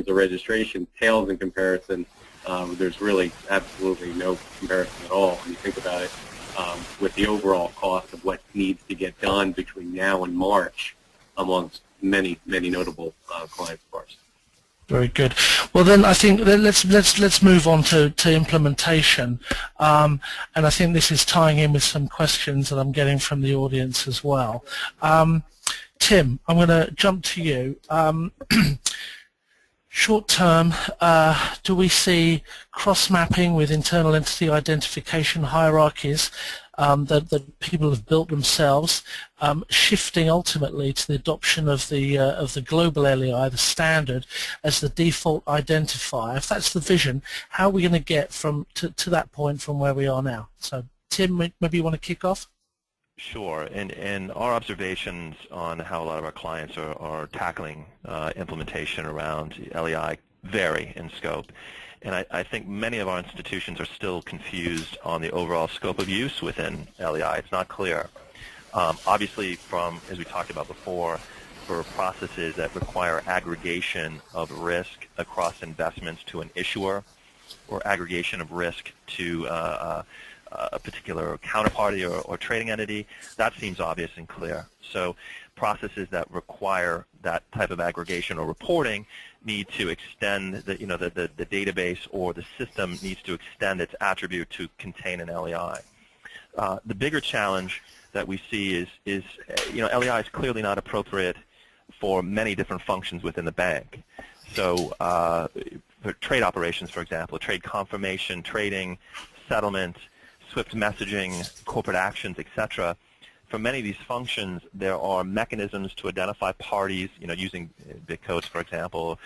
terms of registration pales in comparison. There's really absolutely no comparison at all when you think about it with the overall cost of what needs to get done between now and March amongst many notable clients of ours. Very good. Well, then I think let's move on to implementation, and I think this is tying in with some questions that I'm getting from the audience as well. Tim, I'm going to jump to you. Short term, do we see cross-mapping with internal entity identification hierarchies that people have built themselves, shifting ultimately to the adoption of the global LEI, the standard, as the default identifier? If that's the vision, how are we going to get to that point from where we are now? So, Tim, maybe you want to kick off? Sure, and our observations on how a lot of our clients are tackling implementation around LEI vary in scope. And I think many of our institutions are still confused on the overall scope of use within LEI. It's not clear. Obviously, as we talked about before, for processes that require aggregation of risk across investments to an issuer, or aggregation of risk to a particular counterparty or trading entity, that seems obvious and clear. So processes that require that type of aggregation or reporting need to extend the database, or the system needs to extend its attribute to contain an LEI. The bigger challenge that we see is LEI is clearly not appropriate for many different functions within the bank. So for trade operations, for example, trade confirmation, trading, settlement, SWIFT messaging, corporate actions, etc. For many of these functions, there are mechanisms to identify parties, using bit codes, for example,